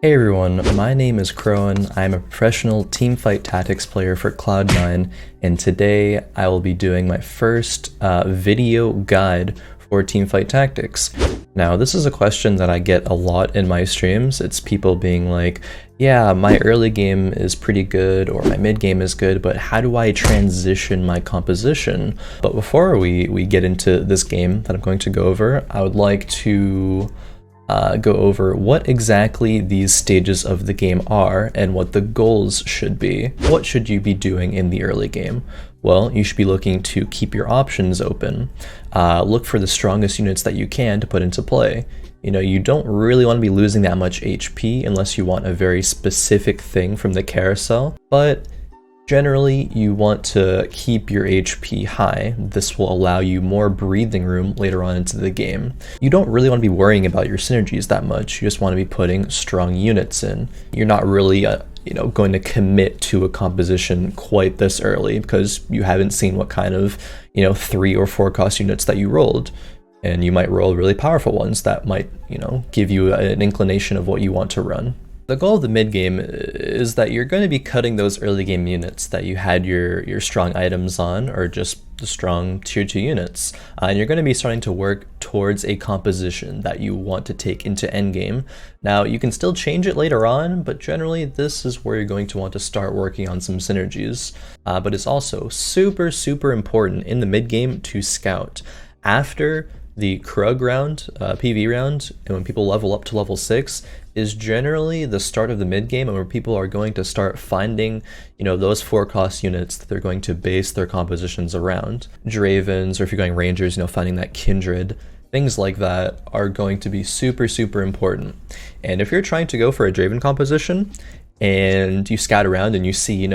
Hey everyone, my name is Khroen. I'm a professional teamfight tactics player for Cloud9, and today I will be doing my first video guide for teamfight tactics. Now, this is a question that I get a lot in my streams. It's people being like, yeah, my early game is pretty good, or my mid game is good, but how do I transition my composition? But before we get into this game that I'm going to go over, I would like to go over what exactly these stages of the game are and what the goals should be. What should you be doing in the early game? Well, you should be looking to keep your options open. Look for the strongest units that you can to put into play. You know, you don't really want to be losing that much HP unless you want a very specific thing from the carousel, but generally, you want to keep your HP high. This will allow you more breathing room later on into the game. You don't really want to be worrying about your synergies that much. You just want to be putting strong units in. You're not really going to commit to a composition quite this early because you haven't seen what kind of 3 or 4 cost units that you rolled. And you might roll really powerful ones that might give you an inclination of what you want to run. The goal of the mid game is that you're going to be cutting those early game units that you had your strong items on, or just the strong tier 2 units, and you're going to be starting to work towards a composition that you want to take into endgame. Now, you can still change it later on, but generally this is where you're going to want to start working on some synergies. But it's also super important in the mid game to scout. After the Krug round, PV round, and when people level up to level 6, is generally the start of the mid game, and where people are going to start finding, those 4 cost units that they're going to base their compositions around. Dravens, or if you're going Rangers, finding that Kindred, things like that are going to be super important. And if you're trying to go for a Draven composition, and you scout around and you see,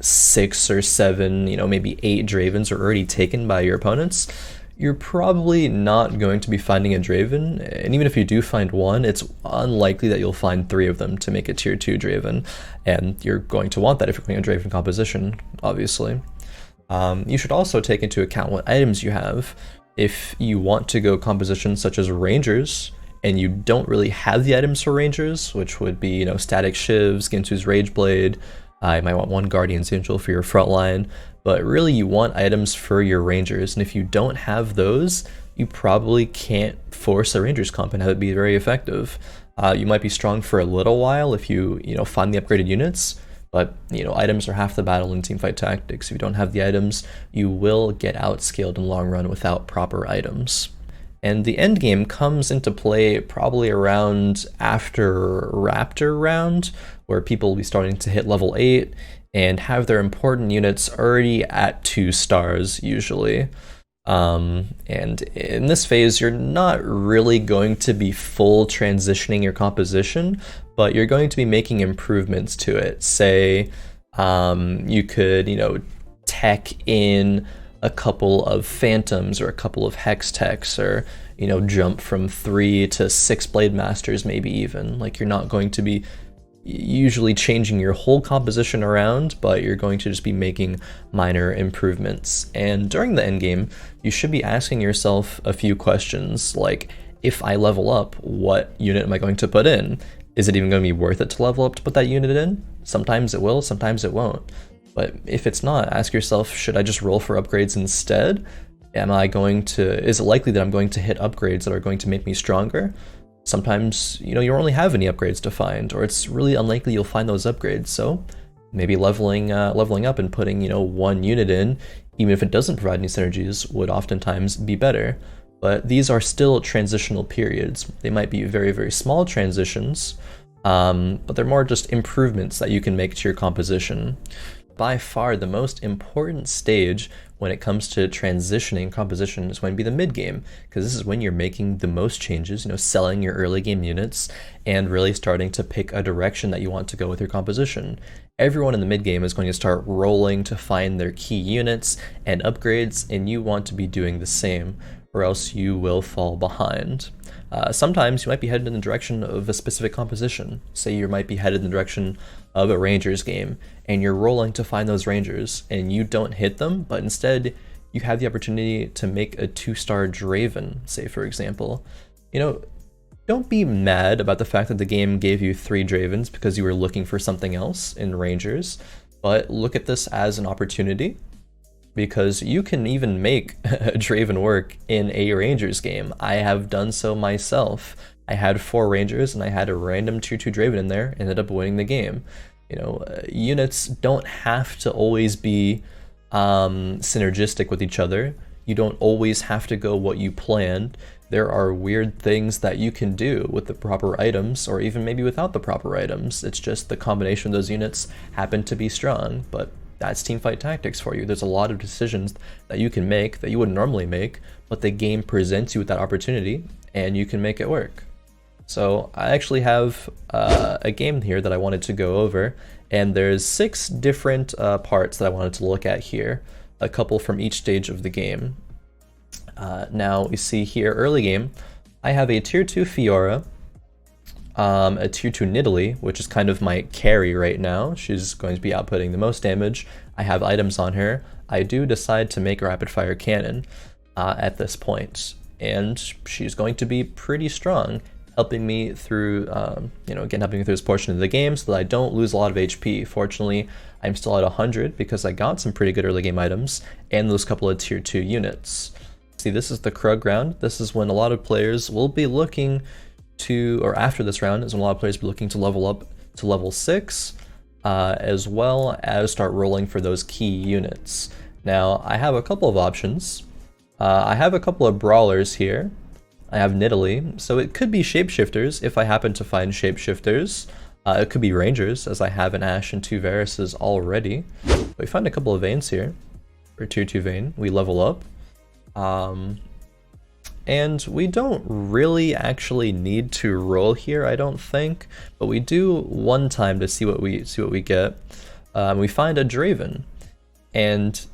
6 or 7, maybe 8 Dravens are already taken by your opponents, you're probably not going to be finding a Draven, and even if you do find one, it's unlikely that you'll find 3 of them to make a tier 2 Draven, and you're going to want that if you're playing a Draven composition, obviously. You should also take into account what items you have. If you want to go compositions such as Rangers, and you don't really have the items for Rangers, which would be, Static Shivs, Ginsu's Rage Blade, you might want one Guardian's Angel for your front line, but really you want items for your Rangers, and if you don't have those, you probably can't force a Rangers comp and have it be very effective. You might be strong for a little while if you find the upgraded units, but items are half the battle in teamfight tactics. If you don't have the items, you will get outscaled in the long run without proper items. And the end game comes into play probably around after Raptor round, where people will be starting to hit level 8 and have their important units already at 2 stars usually. And in this phase, you're not really going to be full transitioning your composition, but you're going to be making improvements to it. Say, you could, tech in a couple of Phantoms or a couple of Hex Techs, or jump from 3 to 6 Blade Masters, maybe even. Like, you're not going to be usually changing your whole composition around, but you're going to just be making minor improvements. And during the end game, you should be asking yourself a few questions, like, if I level up, what unit am I going to put in? Is it even going to be worth it to level up to put that unit in? Sometimes it will, sometimes it won't. But if it's not, ask yourself, should I just roll for upgrades instead? Is it likely that I'm going to hit upgrades that are going to make me stronger? Sometimes, you don't really have any upgrades to find, or it's really unlikely you'll find those upgrades, so maybe leveling up and putting, one unit in, even if it doesn't provide any synergies, would oftentimes be better. But these are still transitional periods. They might be very small transitions, but they're more just improvements that you can make to your composition. By far the most important stage when it comes to transitioning composition is going to be the mid game, because this is when you're making the most changes, selling your early game units and really starting to pick a direction that you want to go with your composition. Everyone in the mid game is going to start rolling to find their key units and upgrades, and you want to be doing the same, or else you will fall behind. Sometimes you might be headed in the direction of a specific composition. Say you might be headed in the direction of a Rangers game, and you're rolling to find those Rangers, and you don't hit them, but instead you have the opportunity to make a 2-star Draven, say for example. don't be mad about the fact that the game gave you 3 Dravens because you were looking for something else in Rangers, but look at this as an opportunity, because you can even make a Draven work in a Rangers game. I have done so myself. I had 4 Rangers and I had a random tier 2 Draven in there, ended up winning the game. You know, units don't have to always be synergistic with each other. You don't always have to go what you planned. There are weird things that you can do with the proper items, or even maybe without the proper items. It's just the combination of those units happen to be strong, but that's teamfight tactics for you. There's a lot of decisions that you can make that you wouldn't normally make, but the game presents you with that opportunity, and you can make it work. So I actually have a game here that I wanted to go over, and there's 6 different parts that I wanted to look at here, a couple from each stage of the game. Now we see here, early game, I have a tier 2 Fiora, a tier 2 Nidalee, which is kind of my carry right now. She's going to be outputting the most damage. I have items on her. I do decide to make a rapid fire cannon at this point, and she's going to be pretty strong, helping me through, again, helping me through this portion of the game so that I don't lose a lot of HP. Fortunately, I'm still at 100 because I got some pretty good early game items and those couple of tier 2 units. See, this is the Khroen round. This is when a lot of players will be looking to, or after this round, is when a lot of players will be looking to level up to level 6, as well as start rolling for those key units. Now, I have a couple of options. I have a couple of brawlers here. I have Nidalee, so it could be shapeshifters if I happen to find shapeshifters. It could be rangers, as I have an Ashe and 2 Varuses already. But we find a couple of Vaynes here, or tier 2 Vayne. We level up. And we don't really actually need to roll here, I don't think, but we do one time to see what we get. We find a Draven, and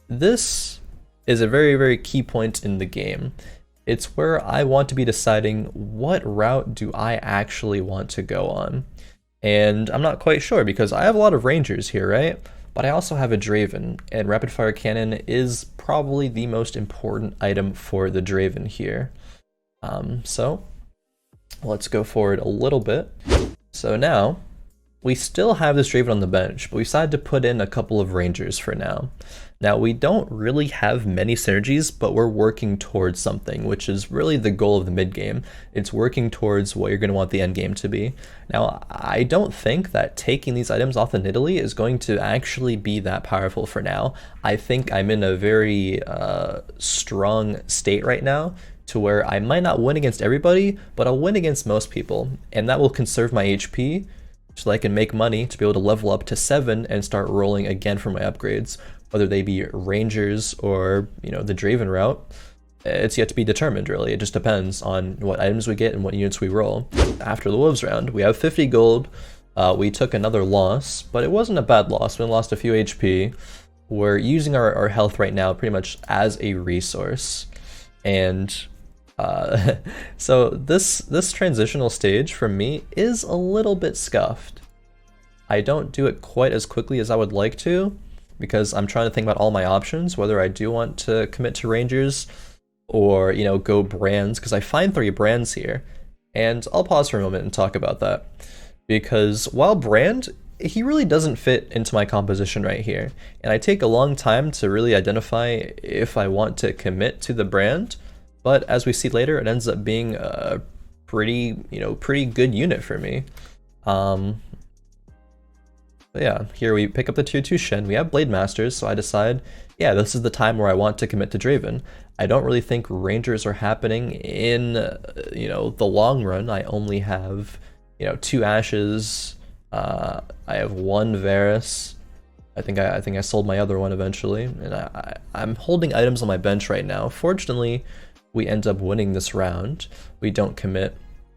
this is a very, very key point in the game. It's where I want to be deciding what route do I actually want to go on. And I'm not quite sure because I have a lot of Rangers here, right? But I also have a Draven, and Rapid Fire Cannon is probably the most important item for the Draven here. So let's go forward a little bit. So now, we still have this Draven on the bench, but we decided to put in a couple of Rangers for now. Now, we don't really have many synergies, but we're working towards something, which is really the goal of the mid game. It's working towards what you're going to want the end game to be. Now, I don't think that taking these items off the Nidalee is going to actually be that powerful for now. I think I'm in a very strong state right now to where I might not win against everybody, but I'll win against most people, and that will conserve my HP so that I can make money to be able to level up to 7 and start rolling again for my upgrades, whether they be Rangers or, the Draven route. It's yet to be determined, really. It just depends on what items we get and what units we roll. After the Wolves round, we have 50 gold. We took another loss, but it wasn't a bad loss. We lost a few HP. We're using our health right now pretty much as a resource. And so this transitional stage for me is a little bit scuffed. I don't do it quite as quickly as I would like to, because I'm trying to think about all my options, whether I do want to commit to Rangers or, go brands, because I find 3 brands here. And I'll pause for a moment and talk about that, because while brand, he really doesn't fit into my composition right here. And I take a long time to really identify if I want to commit to the brand, but as we see later, it ends up being a pretty good unit for me. But yeah, here we pick up the tier 2 Shen. We have Blade Masters, so I decide, yeah, this is the time where I want to commit to Draven. I don't really think Rangers are happening in, the long run. I only have, 2 Ashes. I have 1 Varus. I think I sold my other one eventually, and I'm holding items on my bench right now. Fortunately, we end up winning this round. We don't commit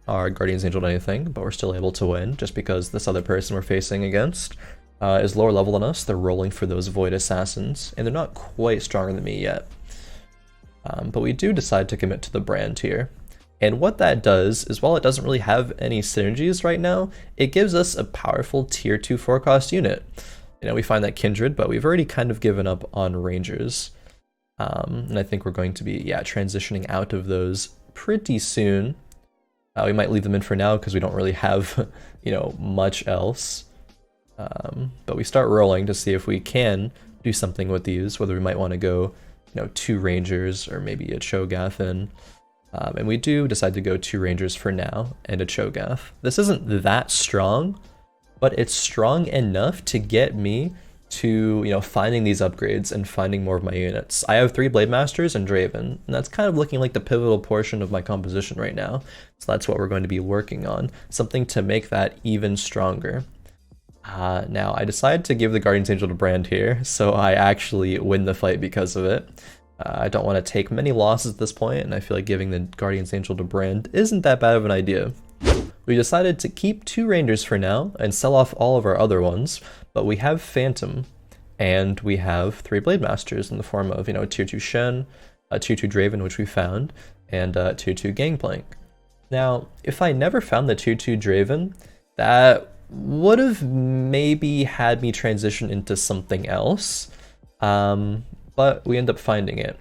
our Guardian's Angel to anything, but we're still able to win just because this other person we're facing against is lower level than us. They're rolling for those Void Assassins, and they're not quite stronger than me yet. But we do decide to commit to the brand here. And what that does is, while it doesn't really have any synergies right now, it gives us a powerful tier 2 4-cost unit. We find that Kindred, but we've already kind of given up on Rangers. And I think we're going to be, transitioning out of those pretty soon. We might leave them in for now because we don't really have, you know, much else. But we start rolling to see if we can do something with these, whether we might want to go, you know, 2 Rangers or maybe a Cho'Gath in. And we do decide to go 2 Rangers for now and a Cho'Gath. This isn't that strong, but it's strong enough to get me to, you know, finding these upgrades and finding more of my units. I have 3 Blade Masters and Draven, and that's kind of looking like the pivotal portion of my composition right now. So that's what we're going to be working on, something to make that even stronger. Now, I decided to give the Guardian's Angel to Brand here, so I actually win the fight because of it. I don't want to take many losses at this point, and I feel like giving the Guardian's Angel to Brand isn't that bad of an idea. We decided to keep 2 Rangers for now and sell off all of our other ones, but we have Phantom, and we have 3 Blade Masters in the form of, you know, Tier 2 Shen, a Tier 2 Draven, which we found, and Tier 2 Gangplank. Now, if I never found the Tier 2 Draven, that would have maybe had me transition into something else, but we end up finding it.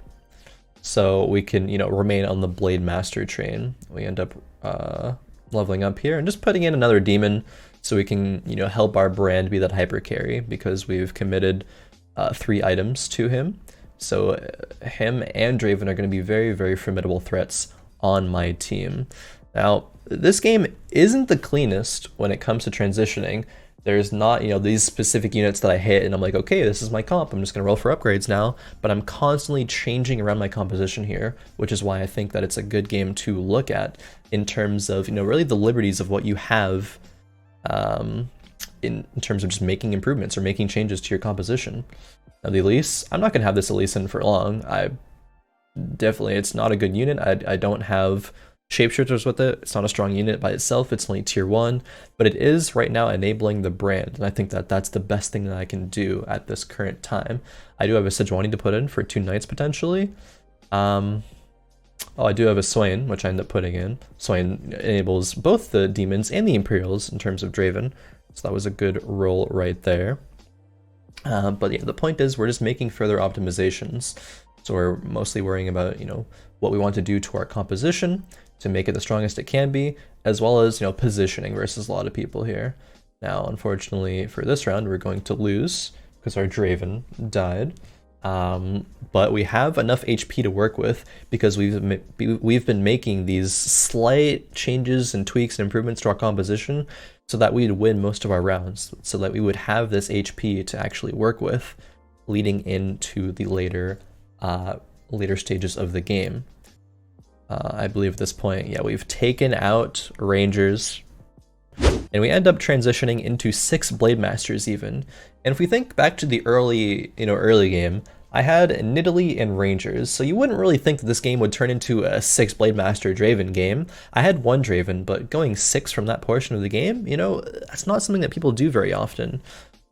So we can, you know, remain on the Blade Master train. We end up leveling up here and just putting in another demon so we can, you know, help our brand be that hyper carry because we've committed 3 items to him. So him and Draven are going to be very, very formidable threats on my team. Now, this game isn't the cleanest when it comes to transitioning. There's not, you know, these specific units that I hit and I'm like, okay, this is my comp, I'm just gonna roll for upgrades now, but I'm constantly changing around my composition here, which is why I think that it's a good game to look at in terms of, you know, really the liberties of what you have in terms of just making improvements or making changes to your composition. Now the Elise, I'm not gonna have this Elise in for long. It's not a good unit. I don't have Shapeshifters with it. It's not a strong unit by itself. It's only tier 1, but it is right now enabling the brand, and I think that that's the best thing that I can do at this current time. I do have a Sejuani to put in for 2 knights potentially. Oh, I do have a Swain, which I end up putting in. Swain enables both the demons and the Imperials in terms of Draven, so that was a good roll right there. But yeah, the point is we're just making further optimizations. So we're mostly worrying about, you know, what we want to do to our composition to make it the strongest it can be, as well as, you know, positioning versus a lot of people here. Now, unfortunately for this round, we're going to lose because our Draven died. But we have enough HP to work with because we've been making these slight changes and tweaks and improvements to our composition so that we'd win most of our rounds, so that we would have this HP to actually work with leading into the later stages of the game. I believe at this point, yeah, we've taken out Rangers, and we end up transitioning into 6 Blade Masters even. And if we think back to the early game, I had Nidalee and Rangers, so you wouldn't really think that this game would turn into a 6 Blade Master Draven game. I had 1 Draven, but going 6 from that portion of the game, you know, that's not something that people do very often.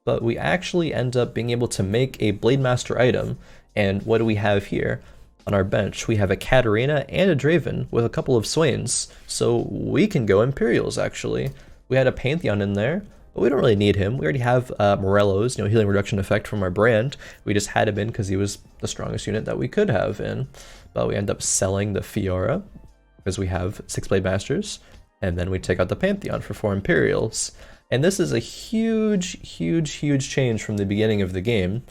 But we actually end up being able to make a Blade Master item, and what do we have here? On our bench, we have a Katarina and a Draven with a couple of Swains, so we can go Imperials actually. We had a Pantheon in there, but we don't really need him. We already have Morello's, you know, healing reduction effect from our brand. We just had him in because he was the strongest unit that we could have in. But we end up selling the Fiora because we have 6 Blade Masters, and then we take out the Pantheon for 4 Imperials. And this is a huge change from the beginning of the game,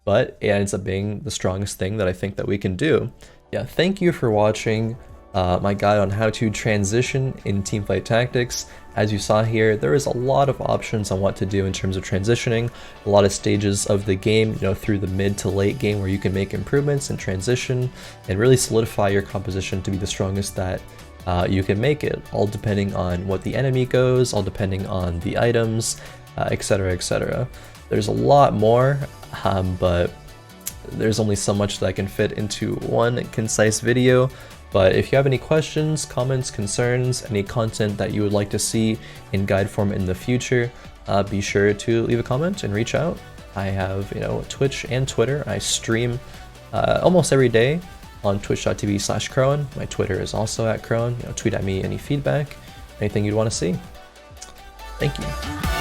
but it ends up being the strongest thing that I think that we can do. Yeah, thank you for watching my guide on how to transition in Teamfight Tactics. As you saw here, there is a lot of options on what to do in terms of transitioning, a lot of stages of the game, you know, through the mid to late game where you can make improvements and transition and really solidify your composition to be the strongest that you can make it, all depending on what the enemy goes, all depending on the items, etc, etc. There's a lot more, but there's only so much that I can fit into one concise video. But if you have any questions, comments, concerns, any content that you would like to see in guide form in the future, be sure to leave a comment and reach out. I have, you know, Twitch and Twitter. I stream almost every day on twitch.tv/Khroen. My Twitter is also @Khroen. You know, tweet at me any feedback, anything you'd want to see. Thank you.